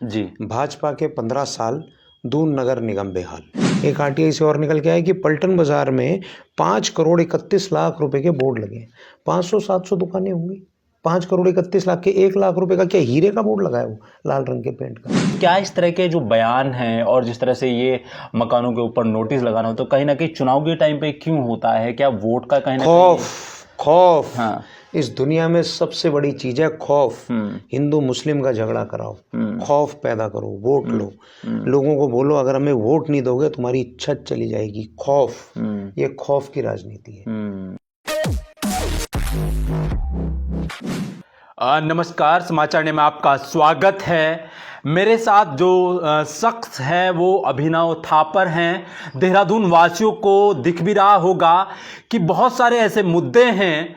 जी। भाजपा के 15 साल, दून नगर निगम बेहाल। एक आरटीआई से और निकल के आया कि पलटन बाजार में 5 करोड़ 31 लाख रुपए के बोर्ड लगे। 500-700 दुकानें होंगी। 5 करोड़ 31 लाख के 1 लाख रुपए का क्या हीरे का बोर्ड लगाया वो लाल रंग के पेंट का। क्या इस तरह के जो बयान हैं और जिस तरह से ये मकानों के ऊपर नोटिस लगाना हो तो कहीं ना कहीं चुनाव के टाइम पे क्यों होता है? क्या वोट का कहीं ना खौफ। हाँ। इस दुनिया में सबसे बड़ी चीज है खौफ। हिंदू मुस्लिम का झगड़ा कराओ, खौफ पैदा करो, वोट लो, लोगों को बोलो अगर हमें वोट नहीं दोगे तुम्हारी छत चली जाएगी। खौफ, ये खौफ की राजनीति है। नमस्कार, समाचार में आपका स्वागत है। मेरे साथ जो शख्स है वो अभिनव थापर हैं। देहरादून वासियों को दिख भी रहा होगा कि बहुत सारे ऐसे मुद्दे हैं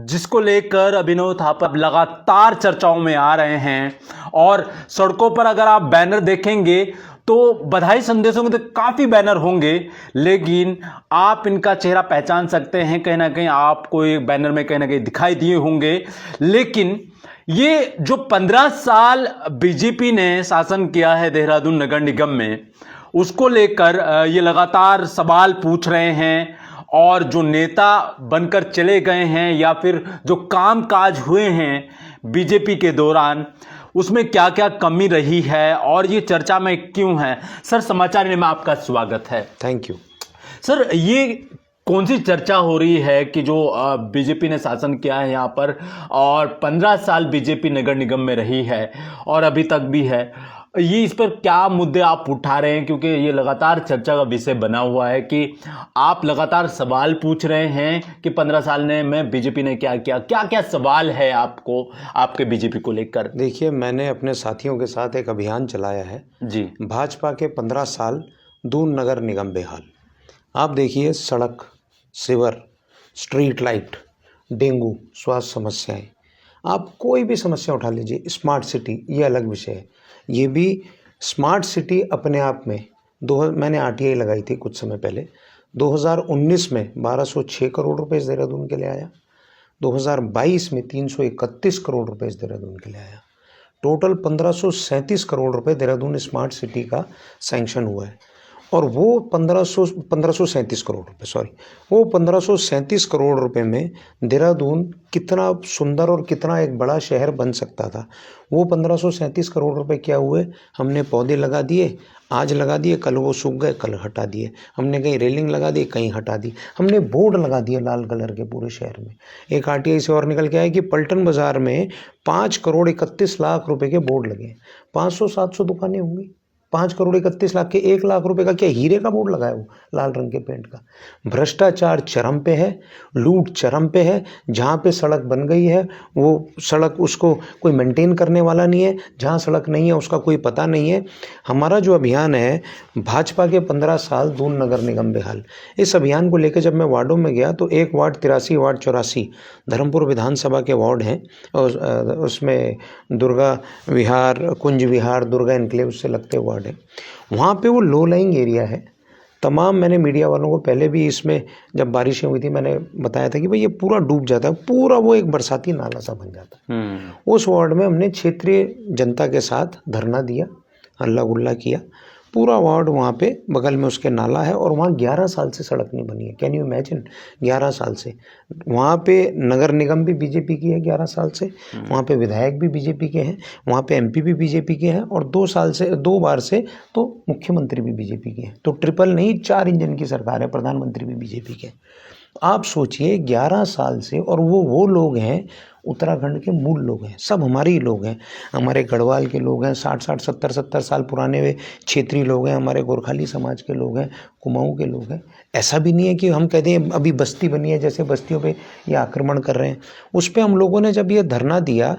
जिसको लेकर अभिनव थापर लगातार चर्चाओं में आ रहे हैं और सड़कों पर अगर आप बैनर देखेंगे तो बधाई संदेशों के तो काफ़ी बैनर होंगे, लेकिन आप इनका चेहरा पहचान सकते हैं। कहीं ना कहीं आपको एक बैनर में कहीं ना कहीं दिखाई दिए होंगे। लेकिन ये जो 15 साल बीजेपी ने शासन किया है देहरादून नगर निगम में, उसको लेकर ये लगातार सवाल पूछ रहे हैं और जो नेता बनकर चले गए हैं या फिर जो काम काज हुए हैं बीजेपी के दौरान, उसमें क्या क्या कमी रही है और ये चर्चा में क्यों है। सर, समाचार में आपका स्वागत है। थैंक यू सर, ये कौन सी चर्चा हो रही है कि जो बीजेपी ने शासन किया है यहाँ पर और 15 साल बीजेपी नगर निगम में रही है और अभी तक भी है, ये इस पर क्या मुद्दे आप उठा रहे हैं? क्योंकि ये लगातार चर्चा का विषय बना हुआ है कि आप लगातार सवाल पूछ रहे हैं कि 15 साल में बीजेपी ने क्या किया। क्या क्या सवाल है आपको आपके बीजेपी को लेकर? देखिए, मैंने अपने साथियों के साथ एक अभियान चलाया है जी। भाजपा के 15 साल, दून नगर निगम बेहाल। आप देखिए, सड़क, सीवर, स्ट्रीट लाइट, डेंगू, स्वास्थ्य समस्याएं, आप कोई भी समस्या उठा लीजिए। स्मार्ट सिटी, ये अलग विषय है। ये भी स्मार्ट सिटी अपने आप में मैंने आरटीआई लगाई थी कुछ समय पहले। 2019 में 1206 करोड़ रुपए इस देहरादून के लिए आया। 2022 में 331 करोड़ रुपए इस देहरादून के लिए आया। टोटल 1537 करोड़ रुपए देहरादून स्मार्ट सिटी का सैंक्शन हुआ है। और वो 1537 करोड़ रुपए, वो 1537 करोड़ रुपए में देहरादून कितना सुंदर और कितना एक बड़ा शहर बन सकता था। वो 1537 करोड़ रुपए क्या हुए? हमने पौधे लगा दिए, आज लगा दिए, कल वो सूख गए, कल हटा दिए। हमने कहीं रेलिंग लगा दी, कहीं हटा दी। हमने बोर्ड लगा दिए लाल कलर के पूरे शहर में। एक आरटीआई से और निकल के आया कि पलटन बाजार में 5 करोड़ 31 लाख रुपए के बोर्ड लगे। 500-700 दुकानें होंगी। 5 करोड़ 31 लाख के 1 लाख रुपए का क्या हीरे का बोर्ड लगाया वो लाल रंग के पेंट का। भ्रष्टाचार चरम पे है, लूट चरम पे है। जहाँ पे सड़क बन गई है वो सड़क, उसको कोई मेंटेन करने वाला नहीं है। जहाँ सड़क नहीं है उसका कोई पता नहीं है। हमारा जो अभियान है भाजपा के 15 साल, दून नगर निगम बेहाल, इस अभियान को लेकर जब मैं वार्डों में गया तो एक वार्ड 83, वार्ड 84 धर्मपुर विधानसभा के वार्ड हैं और उसमें दुर्गा विहार, कुंज विहार, दुर्गा एनक्लेव से लगते वार्ड है। वहाँ पे वो लो लाइंग एरिया है। तमाम, मैंने मीडिया वालों को पहले भी इसमें जब बारिशें हुई थी मैंने बताया था कि भाई ये पूरा डूब जाता है, पूरा वो एक बरसाती नाला सा बन जाता है। उस वार्ड में हमने क्षेत्रीय जनता के साथ धरना दिया, हल्ला गुल्ला किया। पूरा वार्ड वहाँ पे बगल में उसके नाला है और वहाँ 11 साल से सड़क नहीं बनी है। Can you imagine? 11 साल से वहाँ पे नगर निगम भी बीजेपी की है 11 साल से। वहाँ पे विधायक भी बीजेपी के हैं, वहाँ पे एमपी भी बीजेपी के हैं और 2 बार से तो मुख्यमंत्री भी बीजेपी के हैं। तो ट्रिपल नहीं, 4 इंजन की सरकार है, प्रधानमंत्री भी बीजेपी के। आप सोचिए 11 साल से, और वो लोग हैं उत्तराखंड के मूल लोग हैं, सब हमारे ही लोग हैं। हमारे गढ़वाल के लोग हैं, 60-60, 70-70 साल पुराने वे क्षेत्रीय लोग हैं। हमारे गोरखाली समाज के लोग हैं, कुमाऊं के लोग हैं। ऐसा भी नहीं है कि हम कहते हैं अभी बस्ती बनी है, जैसे बस्तियों पे ये आक्रमण कर रहे हैं। उस पर हम लोगों ने जब ये धरना दिया,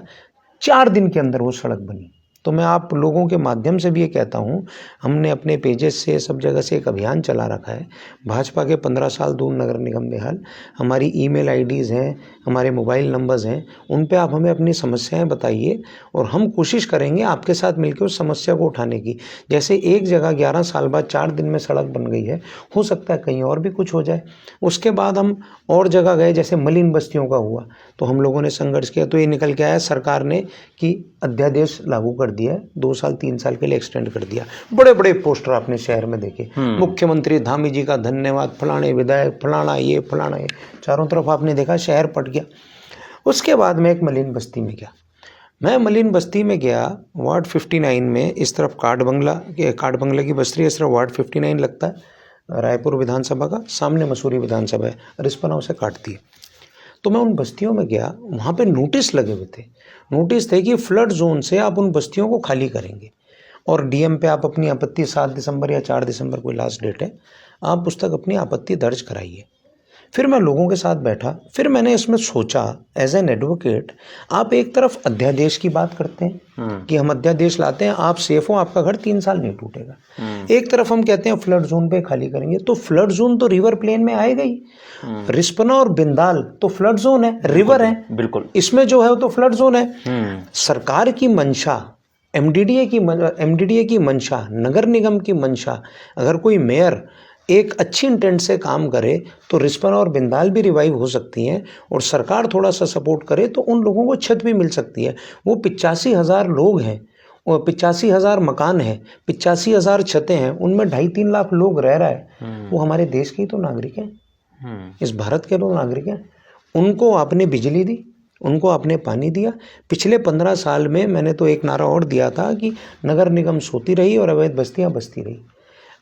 4 दिन के अंदर वो सड़क बनी। तो मैं आप लोगों के माध्यम से भी ये कहता हूँ, हमने अपने पेजेस से सब जगह से एक अभियान चला रखा है, भाजपा के 15 साल, दून नगर निगम बेहाल। हमारी ईमेल आईडीज़ हैं, हमारे मोबाइल नंबर्स हैं, उन पे आप हमें अपनी समस्याएं बताइए और हम कोशिश करेंगे आपके साथ मिलकर उस समस्या को उठाने की। जैसे एक जगह 11 साल बाद 4 दिन में सड़क बन गई है, हो सकता है कहीं और भी कुछ हो जाए। उसके बाद हम और जगह गए, जैसे मलिन बस्तियों का हुआ, तो हम लोगों ने संघर्ष किया, तो ये निकल के आया सरकार ने कि अध्यादेश लागू कर दिया है, 2 साल 3 साल के लिए एक्सटेंड कर दिया। बड़े बड़े पोस्टर आपने शहर में देखे, मुख्यमंत्री धामी जी का धन्यवाद, फलाने विधायक, फलाना ये, चारों तरफ आपने देखा शहर पट गया। उसके बाद मैं एक मलिन बस्ती में गया। वार्ड 59 में, इस तरफ काठ बंगला की बस्ती, इस तरफ वार्ड 59 लगता है, रायपुर विधानसभा का, सामने मसूरी विधानसभा है, रिस्पना उसे काटती है। तो मैं उन बस्तियों में गया, वहाँ पे नोटिस लगे हुए थे। नोटिस थे कि फ्लड जोन से आप उन बस्तियों को खाली करेंगे और डीएम पे आप अपनी आपत्ति 7 दिसंबर या 4 दिसंबर कोई लास्ट डेट है, आप उस तक अपनी आपत्ति दर्ज कराइए। फिर मैं लोगों के साथ बैठा, फिर मैंने इसमें सोचा एज एन एडवोकेट, आप एक तरफ अध्यादेश की बात करते हैं कि हम अध्यादेश लाते हैं, आप सेफ हो, आपका घर 3 साल नहीं टूटेगा। एक तरफ हम कहते हैं फ्लड जोन पे खाली करेंगे, तो फ्लड जोन तो रिवर प्लेन में आएगा ही। रिस्पना और बिंदाल तो फ्लड जोन है, रिवर है, बिल्कुल, इसमें जो है वो तो फ्लड जोन है। सरकार की मंशा, एमडीडीए की मंशा, नगर निगम की मंशा, अगर कोई मेयर एक अच्छी इंटेंट से काम करे तो रिस्पना और बिंदाल भी रिवाइव हो सकती हैं, और सरकार थोड़ा सा सपोर्ट करे तो उन लोगों को छत भी मिल सकती है। वो 85,000 लोग हैं, और 85,000 मकान हैं, 85,000 छतें हैं, उनमें 2.5-3 लाख लोग रह रहा है, वो हमारे देश के ही तो नागरिक हैं, इस भारत के तो नागरिक हैं। उनको आपने बिजली दी, उनको आपने पानी दिया। पिछले 15 साल में मैंने तो एक नारा और दिया था कि नगर निगम सोती रही और अवैध बस्तियां बसती रही।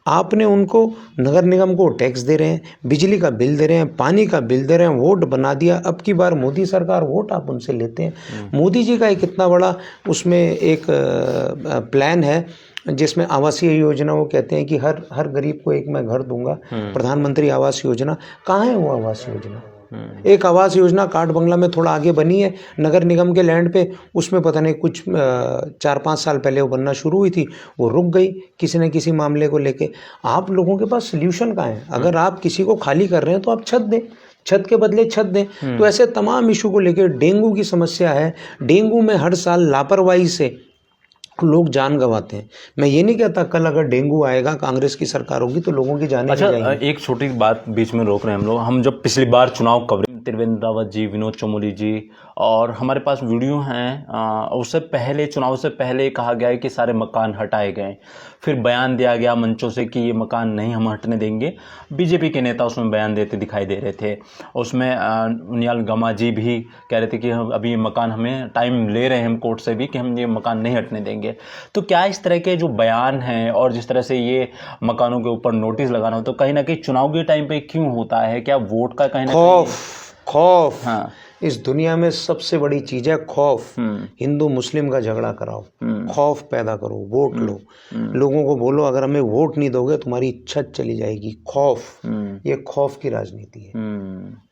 आपने उनको, नगर निगम को टैक्स दे रहे हैं, बिजली का बिल दे रहे हैं, पानी का बिल दे रहे हैं, वोट बना दिया। अब की बार मोदी सरकार, वोट आप उनसे लेते हैं। मोदी जी का एक इतना बड़ा उसमें एक प्लान है जिसमें आवासीय योजना, वो कहते हैं कि हर गरीब को एक मैं घर दूंगा, प्रधानमंत्री आवास योजना। कहाँ है वो आवास योजना? एक आवास योजना काठ बंगला में थोड़ा आगे बनी है नगर निगम के लैंड पे, उसमें पता नहीं कुछ 4-5 साल पहले वो बनना शुरू हुई थी, वो रुक गई किसी न किसी मामले को लेके। आप लोगों के पास सोल्यूशन कहाँ है? अगर आप किसी को खाली कर रहे हैं तो आप छत दें, छत के बदले छत दें। तो ऐसे तमाम इशू को लेकर, डेंगू की समस्या है, डेंगू में हर साल लापरवाही से लोग जान गंवाते हैं। मैं ये नहीं कहता कल अगर डेंगू आएगा, कांग्रेस की सरकार होगी तो लोगों की जानें जाएंगी। एक छोटी बात बीच में रोक रहे हैं हम लोग। हम जब पिछली बार चुनाव कवरेज, त्रिवेंद्र रावत जी, विनोद चमोली जी, और हमारे पास वीडियो हैं, उससे पहले, चुनाव से पहले कहा गया है कि सारे मकान हटाए गए, फिर बयान दिया गया मंचों से कि ये मकान नहीं हम हटने देंगे। बीजेपी के नेता उसमें बयान देते दिखाई दे रहे थे। उसमें उनियाल गमा जी भी कह रहे थे कि हम अभी मकान, हमें टाइम ले रहे हैं हम कोर्ट से भी कि हम ये मकान नहीं हटने देंगे। तो क्या इस तरह के जो बयान हैं और जिस तरह से ये मकानों के ऊपर नोटिस लगाना हो, तो कहीं ना कहीं चुनाव के टाइम पे क्यों होता है? क्या वोट का कहीं ना कहीं खौफ? हाँ, इस दुनिया में सबसे बड़ी चीज है खौफ। हिंदू मुस्लिम का झगड़ा कराओ, खौफ पैदा करो, वोट लो, लोगों को बोलो अगर हमें वोट नहीं दोगे तुम्हारी छत चली जाएगी। खौफ, ये खौफ की राजनीति है।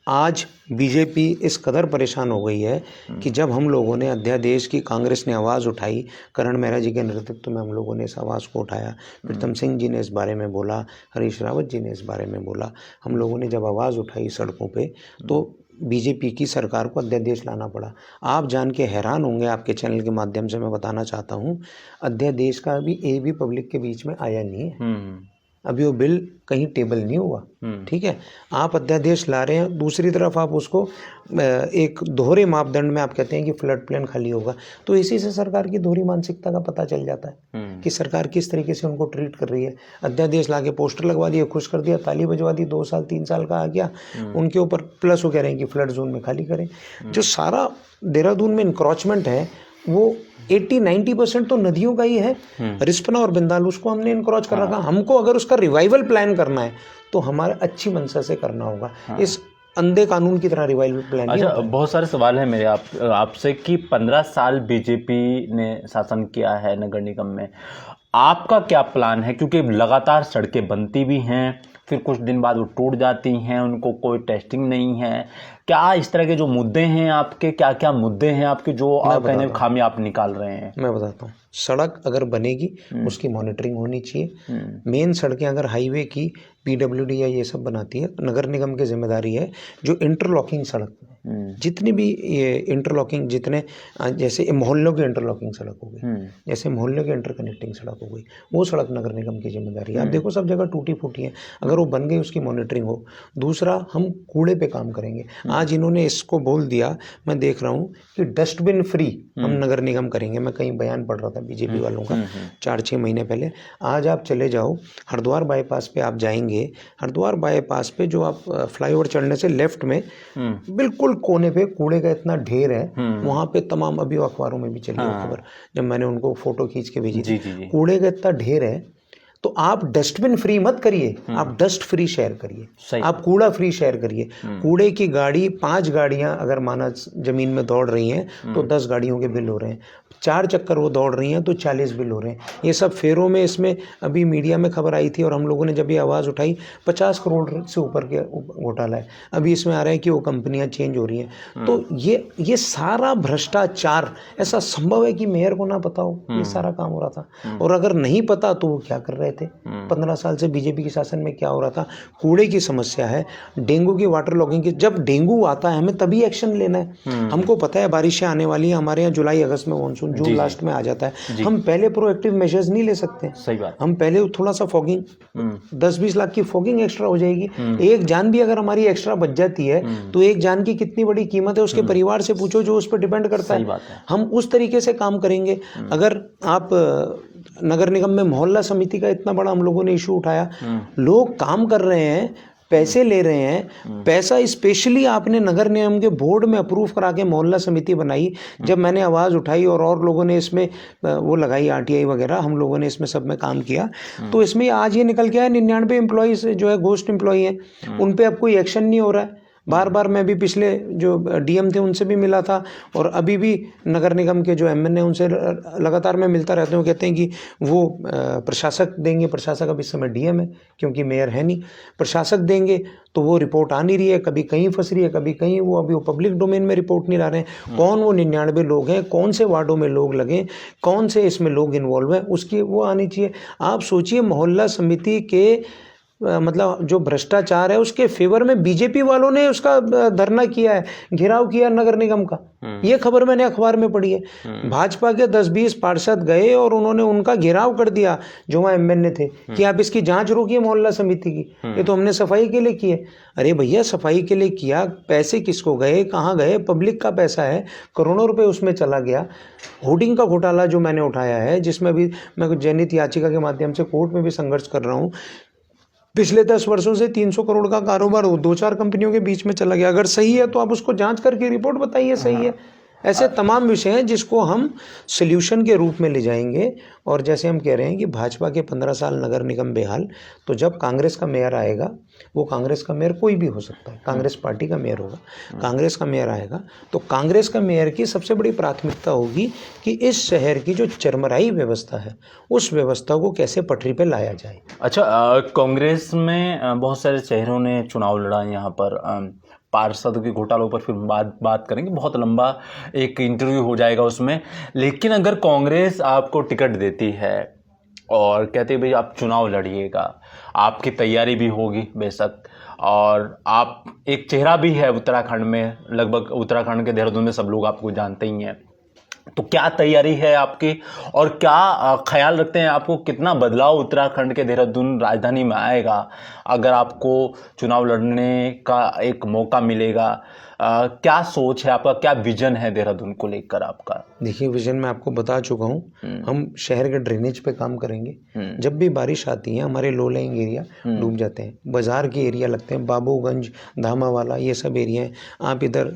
आज बीजेपी इस कदर परेशान हो गई है कि जब हम लोगों ने अध्यादेश की, कांग्रेस ने आवाज़ उठाई, करण मेहरा जी के नेतृत्व में हम लोगों ने इस आवाज़ को उठाया, प्रीतम सिंह जी ने इस बारे में बोला, हरीश रावत जी ने इस बारे में बोला, हम लोगों ने जब आवाज़ उठाई सड़कों पे, तो बीजेपी की सरकार को अध्यादेश लाना पड़ा। आप जान के हैरान होंगे, आपके चैनल के माध्यम से मैं बताना चाहता हूँ, अध्यादेश का अभी एक भी पब्लिक के बीच में आया नहीं है। अभी वो बिल कहीं टेबल नहीं हुआ, ठीक है। आप अध्यादेश ला रहे हैं, दूसरी तरफ आप उसको एक दोहरे मापदंड में आप कहते हैं कि फ्लड प्लेन खाली होगा। तो इसी से सरकार की दोहरी मानसिकता का पता चल जाता है कि सरकार किस तरीके से उनको ट्रीट कर रही है। अध्यादेश ला के पोस्टर लगवा दिए, खुश कर दिया, ताली बजवा दी, 2 साल 3 साल का आ गया उनके ऊपर, प्लस वो कह रहे हैं कि फ्लड जोन में खाली करें। जो सारा देहरादून में इंक्रोचमेंट है वो 80-90% तो नदियों का ही है। रिस्पना और बिंदाल, उसको हमने इनक्रोच कर रखा। हमको अगर उसका रिवाइवल प्लान करना है तो हमारे अच्छी मंशा से करना होगा। इस अंधे कानून की तरह रिवाइवल प्लान। अच्छा, बहुत सारे सवाल हैं मेरे आपसे कि 15 साल बीजेपी ने शासन किया है नगर निगम में, आपका क्या प्लान है? क्योंकि लगातार सड़कें बनती भी हैं, फिर कुछ दिन बाद वो टूट जाती हैं, उनको कोई टेस्टिंग नहीं है। क्या इस तरह के जो मुद्दे हैं आपके, क्या क्या मुद्दे हैं आपके जो आप कहने खामी आप निकाल रहे हैं? मैं बताता हूँ। सड़क अगर बनेगी उसकी मॉनिटरिंग होनी चाहिए। मेन सड़कें अगर हाईवे की पीडब्ल्यूडी या ये सब बनाती है, नगर निगम की जिम्मेदारी है। जो इंटरलॉकिंग सड़क, जितनी भी ये इंटरलॉकिंग, जितने जैसे मोहल्लों की इंटरलॉकिंग सड़क हो गई, जैसे मोहल्लों की इंटरकनेक्टिंग सड़क हो गई, वो सड़क नगर निगम की जिम्मेदारी है। आप देखो सब जगह टूटी फूटी है, अगर वो बन गई उसकी मॉनिटरिंग हो। दूसरा, हम कूड़े पे काम करेंगे। आज इन्होंने इसको बोल दिया, मैं देख रहा हूँ कि डस्टबिन फ्री हम नगर निगम करेंगे। मैं कहीं बयान पढ़ रहा था बीजेपी वालों का 4-6 महीने पहले। आज आप चले जाओ हरिद्वार बाईपास पे, आप जाएंगे हरिद्वार बाईपास पे जो आप फ्लाईओवर चढ़ने से लेफ्ट में बिल्कुल कोने पे कूड़े का इतना ढेर है। वहाँ पे तमाम, अभी अखबारों में भी चली है खबर, जब मैंने उनको फोटो खींच के भेजी थी, कूड़े का इतना ढेर है। तो आप डस्टबिन फ्री मत करिए, आप डस्ट फ्री शेयर करिए, आप कूड़ा फ्री शेयर करिए। कूड़े की गाड़ी 5 गाड़ियां अगर माना जमीन में दौड़ रही हैं तो 10 गाड़ियों के बिल हो रहे हैं, 4 चक्कर वो दौड़ रही हैं तो 40 बिल हो रहे हैं। ये सब फेरों में, इसमें अभी मीडिया में खबर आई थी और हम लोगों ने जब ये आवाज़ उठाई 50 करोड़ से ऊपर के घोटाला है। अभी इसमें आ रहा है कि वो कंपनियां चेंज हो रही हैं। तो ये सारा भ्रष्टाचार, ऐसा संभव है कि मेयर को ना पता हो ये सारा काम हो रहा था? और अगर नहीं पता तो वो क्या कर रहे थे? 15 साल से बीजेपी के शासन में क्या हो रहा था? कूड़े की समस्या है, डेंगू की, वाटर लॉगिंग की। जब डेंगू आता है हमें तभी एक्शन लेना है। हमको पता है बारिशें आने वाली हैं, हमारे यहाँ जुलाई अगस्त में मानसून, जून लास्ट में आ जाता है। हम पहले प्रोएक्टिव मेजर्स नहीं ले सकते। सही बात। हम पहले थोड़ा सा फॉगिंग, 10-20 लाख की फॉगिंग एक्स्ट्रा हो जाएगी। एक जान भी अगर हमारी एक्स्ट्रा बच जाती है तो एक जान की कितनी बड़ी कीमत है, उसके परिवार से पूछो जो उस पर डिपेंड करता है। हम उस तरीके से काम करेंगे। अगर आप नगर निगम में मोहल्ला समिति का इतना बड़ा हम लोगों ने इशू उठाया, लोग काम कर रहे हैं, पैसे ले रहे हैं, पैसा स्पेशली आपने नगर निगम के बोर्ड में अप्रूव करा के मोहल्ला समिति बनाई। जब मैंने आवाज़ उठाई और लोगों ने इसमें वो लगाई RTI वगैरह, हम लोगों ने इसमें सब में काम किया, तो इसमें आज ये निकल के आया 99 एम्प्लॉयज़ जो है घोस्ट एम्प्लॉई हैं, उन पर अब कोई एक्शन नहीं हो रहा है। बार बार मैं भी पिछले जो DM थे उनसे भी मिला था और अभी भी नगर निगम के जो MN हैं उनसे लगातार मैं मिलता रहता हूँ। कहते हैं कि वो प्रशासक देंगे, प्रशासक अब इस समय DM है क्योंकि मेयर है नहीं, प्रशासक देंगे तो वो रिपोर्ट आ नहीं रही है, कभी कहीं फंस रही है, कभी कहीं। वो अभी वो पब्लिक डोमेन में रिपोर्ट नहीं ला रहे हैं। कौन वो 99 लोग हैं, कौन से वार्डों में लोग लगे, कौन से इसमें लोग इन्वॉल्व हैं, उसकी वो आनी चाहिए। आप सोचिए मोहल्ला समिति के मतलब जो भ्रष्टाचार है उसके फेवर में बीजेपी वालों ने उसका धरना किया है, घेराव किया नगर निगम का। ये खबर मैंने अखबार में पढ़ी है। भाजपा के 10-20 पार्षद गए और उन्होंने उनका घेराव कर दिया जो वहाँ MN थे कि आप इसकी जांच रोकिए मोहल्ला समिति की, ये तो हमने सफाई के लिए की है। अरे भैया, सफाई के लिए किया, पैसे किसको गए, कहाँ गए? पब्लिक का पैसा है, करोड़ों रुपए उसमें चला गया। होर्डिंग का घोटाला जो मैंने उठाया है, जिसमें भी मैं जनहित याचिका के माध्यम से कोर्ट में भी संघर्ष कर रहा हूँ, पिछले 10 वर्षों से 300 करोड़ का कारोबार 2-4 कंपनियों के बीच में चला गया। अगर सही है तो आप उसको जांच करके रिपोर्ट बताइए सही है। ऐसे तमाम विषय हैं जिसको हम सॉल्यूशन के रूप में ले जाएंगे। और जैसे हम कह रहे हैं कि भाजपा के 15 साल नगर निगम बेहाल, तो जब कांग्रेस का मेयर आएगा, वो कांग्रेस का मेयर कोई भी हो सकता है, कांग्रेस पार्टी का मेयर होगा, कांग्रेस का मेयर आएगा तो कांग्रेस का मेयर की सबसे बड़ी प्राथमिकता होगी कि इस शहर की जो चरमराई व्यवस्था है उस व्यवस्था को कैसे पटरी पे लाया जाए। अच्छा, कांग्रेस में बहुत सारे चेहरों ने चुनाव लड़ा यहाँ पर। पार्षद के घोटालों पर फिर बात करेंगे, बहुत लंबा एक इंटरव्यू हो जाएगा उसमें। लेकिन अगर कांग्रेस आपको टिकट देती है और कहते हैं भाई आप चुनाव लड़िएगा, आपकी तैयारी भी होगी बेशक, और आप एक चेहरा भी है उत्तराखंड में, लगभग उत्तराखंड के देहरादून में सब लोग आपको जानते ही हैं, तो क्या तैयारी है आपकी और क्या ख्याल रखते हैं आपको कितना बदलाव उत्तराखंड के देहरादून राजधानी में आएगा अगर आपको चुनाव लड़ने का एक मौका मिलेगा? क्या सोच है आपका, क्या विजन है देहरादून को लेकर आपका? देखिए, विजन मैं आपको बता चुका हूँ। हम शहर के ड्रेनेज पे काम करेंगे। जब भी बारिश आती है हमारे लो लाइंग एरिया डूब जाते हैं, बाजार के एरिया लगते हैं, बाबूगंज, धामावाला, ये सब एरिया हैं। आप इधर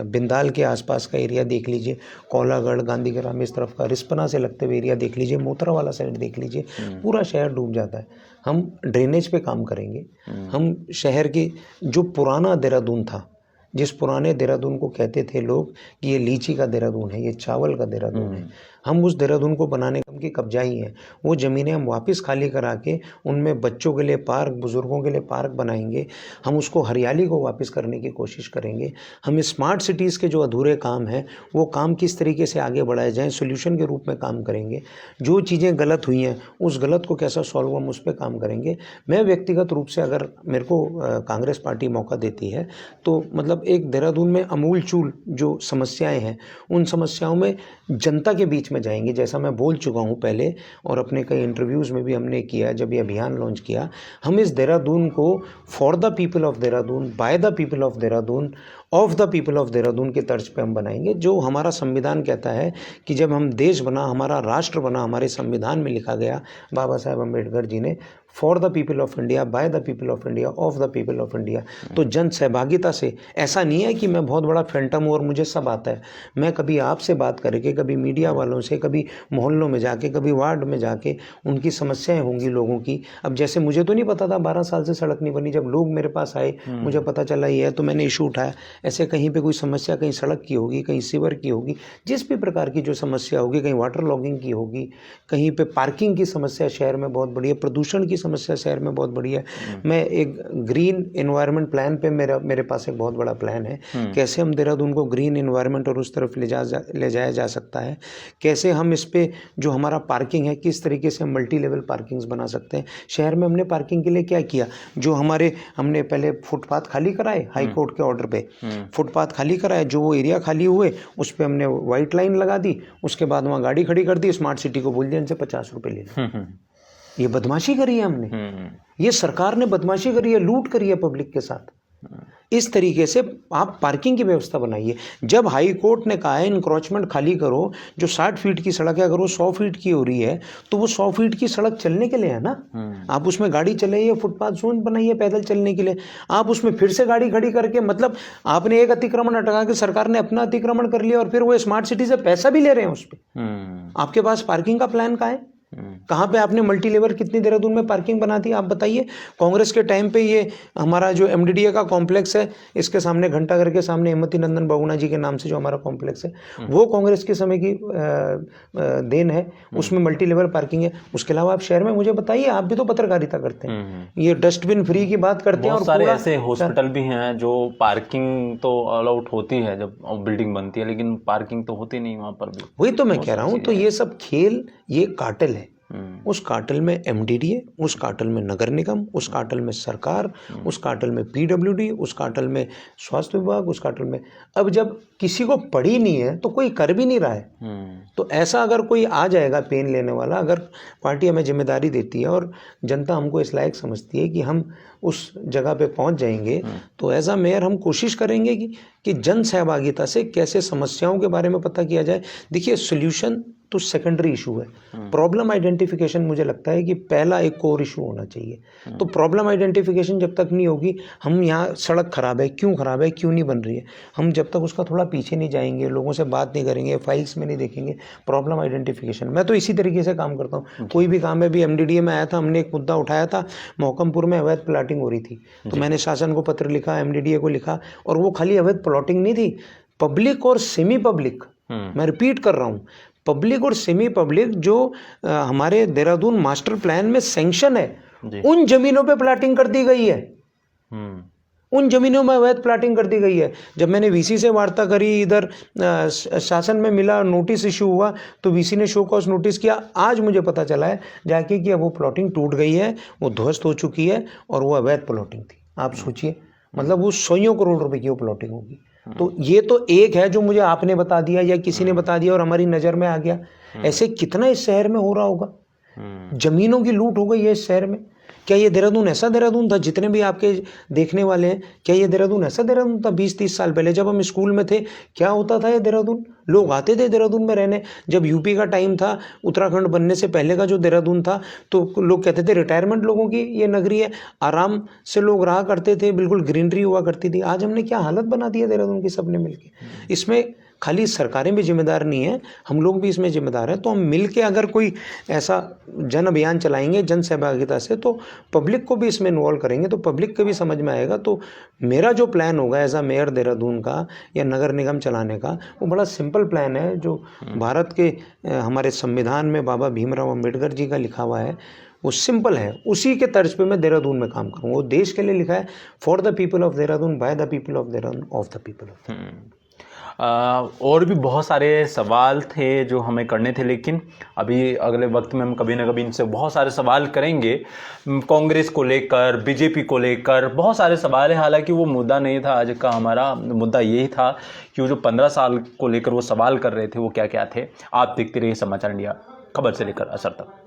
बिंदाल के आसपास का एरिया देख लीजिए, कोलागढ़, गांधीग्राम, इस तरफ का रिस्पना से लगते हुए एरिया देख लीजिए, मोतरा वाला साइड देख लीजिए, पूरा शहर डूब जाता है। हम ड्रेनेज पे काम करेंगे। हम शहर की जो पुराना देहरादून था, जिस पुराने देहरादून को कहते थे लोग कि ये लीची का देहरादून है, ये चावल का देहरादून है, हम उस देहरादून को बनाने की कब्जाई हैं। वो ज़मीनें हम वापस खाली करा के उनमें बच्चों के लिए पार्क, बुज़ुर्गों के लिए पार्क बनाएंगे। हम उसको हरियाली को वापस करने की कोशिश करेंगे। हम स्मार्ट सिटीज़ के जो अधूरे काम हैं वो काम किस तरीके से आगे बढ़ाए जाएँ, सोल्यूशन के रूप में काम करेंगे। जो चीज़ें गलत हुई हैं उस गलत को कैसा सॉल्व, हम उस पर काम करेंगे। मैं व्यक्तिगत रूप से अगर मेरे को कांग्रेस पार्टी मौका देती है तो मतलब एक देहरादून में अमूल चूल जो समस्याएँ हैं उन समस्याओं में जनता के बीच बीच में जाएंगे। जैसा मैं बोल चुका हूँ पहले और अपने कई इंटरव्यूज़ में भी हमने किया, जब ये अभियान लॉन्च किया, हम इस देहरादून को for the people of Dehradun, by the people of Dehradun, of the people of Dehradun के तर्ज पे हम बनाएंगे। जो हमारा संविधान कहता है कि जब हम देश बना, हमारा राष्ट्र बना, हमारे संविधान में लिखा गया बाबा साहेब अम्बेडकर जी ने, for the people of India, by the people of India, of the people of India. तो जन सहभागिता से, ऐसा नहीं है कि मैं बहुत बड़ा फैंटम हूँ और मुझे सब आता है। मैं कभी आपसे बात करके, कभी मीडिया वालों से, कभी मोहल्लों में जाके, कभी वार्ड में जाके, उनकी समस्याएं होंगी लोगों की। अब जैसे मुझे तो नहीं पता था, 12 साल से सड़क नहीं बनी, जब लोग मेरे पास आए मुझे पता चला ये है तो मैंने इशू उठाया। ऐसे कहीं पे कोई समस्या, कहीं सड़क की होगी, कहीं सीवर की होगी, जिस भी प्रकार की जो समस्या होगी, कहीं वाटर लॉगिंग की होगी, कहीं पे पार्किंग की समस्या शहर में बहुत बड़ी है, प्रदूषण की समस्या शहर में बहुत बड़ी है। मैं एक ग्रीन एनवायरनमेंट प्लान पे मेरे पास एक बहुत बड़ा प्लान है, कैसे हम देहरादून को ग्रीन एनवायरनमेंट और उस तरफ ले जाया जा सकता है, कैसे हम इस पे जो हमारा पार्किंग है, किस तरीके से हम मल्टी लेवल पार्किंग्स बना सकते हैं। शहर में हमने पार्किंग के लिए क्या किया, जो हमने पहले फुटपाथ खाली कराए, हाई कोर्ट के ऑर्डर पे फुटपाथ खाली कराए, जो वो एरिया खाली हुए उस पर हमने वाइट लाइन लगा दी, उसके बाद वहाँ गाड़ी खड़ी कर दी, स्मार्ट सिटी को बोल दिया इनसे 50 रुपये ले लो। ये बदमाशी करी है हमने, ये सरकार ने बदमाशी करी है, लूट करी है पब्लिक के साथ। इस तरीके से आप पार्किंग की व्यवस्था बनाइए। जब हाई कोर्ट ने कहा है इंक्रोचमेंट खाली करो, जो 60 फीट की सड़क है अगर वो 100 फीट की हो रही है तो वो 100 फीट की सड़क चलने के लिए है ना। आप उसमें गाड़ी चलाइए, फुटपाथ जोन बनाइए पैदल चलने के लिए। आप उसमें फिर से गाड़ी खड़ी करके, मतलब आपने एक अतिक्रमण हटा के सरकार ने अपना अतिक्रमण कर लिया और फिर वो स्मार्ट सिटी से पैसा भी ले रहे हैं उस पर। आपके पास पार्किंग का प्लान कहाँ है? कहाँ पे आपने मल्टी लेवल कितनी देहरादून में पार्किंग बना दी, आप बताइए। कांग्रेस के टाइम पे ये हमारा जो एमडीडीए का कॉम्प्लेक्स है, इसके सामने घंटाघर के सामने हिम्मती नंदन बहुगुणा जी के नाम से जो हमारा कॉम्प्लेक्स है, वो कांग्रेस के समय की देन है, उसमें मल्टी लेवल पार्किंग है। उसके अलावा आप शहर में मुझे बताइए, आप भी तो पत्रकारिता करते हैं, ये डस्टबिन फ्री की बात करते हैं। और सारे ऐसे हॉस्पिटल भी हैं जो पार्किंग तो अलाउड होती है जब बिल्डिंग बनती है, लेकिन पार्किंग तो होती नहीं वहाँ पर भी। वही तो मैं कह रहा हूँ। तो ये सब खेल, ये कार्टेल है। उस कार्टेल में एमडीडीए, उस कार्टेल में नगर निगम, उस कार्टेल में सरकार, उस कार्टेल में पीडब्ल्यूडी, उस कार्टेल में स्वास्थ्य विभाग, उस कार्टेल में, अब जब किसी को पड़ी नहीं है तो कोई कर भी नहीं रहा है। तो ऐसा अगर कोई आ जाएगा पेन लेने वाला, अगर पार्टी हमें जिम्मेदारी देती है और जनता हमको इस लायक समझती है कि हम उस जगह पे पहुंच जाएंगे, तो एज अ मेयर हम कोशिश करेंगे कि जन सहभागिता से कैसे समस्याओं के बारे में पता किया जाए। देखिए, सोल्यूशन तो सेकेंडरी इशू है, प्रॉब्लम आइडेंटिफिकेशन मुझे लगता है कि पहला एक कोर इशू होना चाहिए। तो प्रॉब्लम आइडेंटिफिकेशन जब तक नहीं होगी, हम यहाँ सड़क खराब है, क्यों खराब है, क्यों नहीं बन रही है, हम जब तक उसका थोड़ा पीछे नहीं जाएंगे, लोगों से बात नहीं करेंगे, फाइल्स में नहीं देखेंगे, प्रॉब्लम आइडेंटिफिकेशन। मैं तो इसी तरीके से काम करता हूँ। कोई भी काम है, भी एमडीडीए में आया था, हमने एक मुद्दा उठाया था, मोहकमपुर में अवैध प्लाटिंग हो रही थी, तो मैंने शासन को पत्र लिखा, एमडीडीए को लिखा, और वो खाली अवैध प्लॉटिंग नहीं थी, पब्लिक और सेमी पब्लिक, मैं रिपीट कर रहा हूँ, पब्लिक और सेमी पब्लिक जो हमारे देहरादून मास्टर प्लान में सैंक्शन है, उन जमीनों पे प्लाटिंग कर दी गई है, उन जमीनों में अवैध प्लाटिंग कर दी गई है। जब मैंने वीसी से वार्ता करी, इधर शासन में मिला, नोटिस इशू हुआ, तो वीसी ने शो कॉज नोटिस किया। आज मुझे पता चला है जाके कि अब वो प्लॉटिंग टूट गई है, वो ध्वस्त हो चुकी है और वो अवैध प्लॉटिंग थी। आप सोचिए, मतलब वो 100 करोड़ रुपए की वो प्लॉटिंग होगी। तो ये तो एक है जो मुझे आपने बता दिया या किसी ने बता दिया और हमारी नज़र में आ गया। ऐसे कितना इस शहर में हो रहा होगा, जमीनों की लूट हो गई है इस शहर में। क्या ये देहरादून ऐसा देहरादून था? जितने भी आपके देखने वाले हैं, क्या ये देहरादून ऐसा देहरादून था 20-30 साल पहले जब हम स्कूल में थे? क्या होता था ये देहरादून? लोग आते थे देहरादून में रहने। जब यूपी का टाइम था, उत्तराखंड बनने से पहले का जो देहरादून था, तो लोग कहते थे रिटायरमेंट लोगों की ये नगरी है, आराम से लोग रहा करते थे, बिल्कुल ग्रीनरी हुआ करती थी। आज हमने क्या हालत बना दी है देहरादून की, सबने मिलके। इसमें खाली सरकारें भी जिम्मेदार नहीं है, हम लोग भी इसमें जिम्मेदार हैं। तो हम मिल के अगर कोई ऐसा जन अभियान चलाएंगे जन सहभागिता से, तो पब्लिक को भी इसमें इन्वॉल्व करेंगे, तो पब्लिक को भी समझ में आएगा। तो मेरा जो प्लान होगा एज अ मेयर देहरादून का या नगर निगम चलाने का, वो बड़ा सिंपल प्लान है, जो भारत के हमारे संविधान में बाबा भीमराव अम्बेडकर जी का लिखा हुआ है, वो सिंपल है। उसी के तर्ज पे मैं देहरादून में काम करूँगा। वो देश के लिए लिखा है, for the people of Dehradun, by the people of Dehradun, of the people of. और भी बहुत सारे सवाल थे जो हमें करने थे, लेकिन अभी अगले वक्त में हम कभी ना कभी इनसे बहुत सारे सवाल करेंगे। कांग्रेस को लेकर, बीजेपी को लेकर बहुत सारे सवाल हैं। हालांकि वो मुद्दा नहीं था आज का, हमारा मुद्दा यही था कि वो जो 15 साल को लेकर वो सवाल कर रहे थे वो क्या क्या थे। आप देखते रहिए समाचार इंडिया, खबर से लेकर असर तक।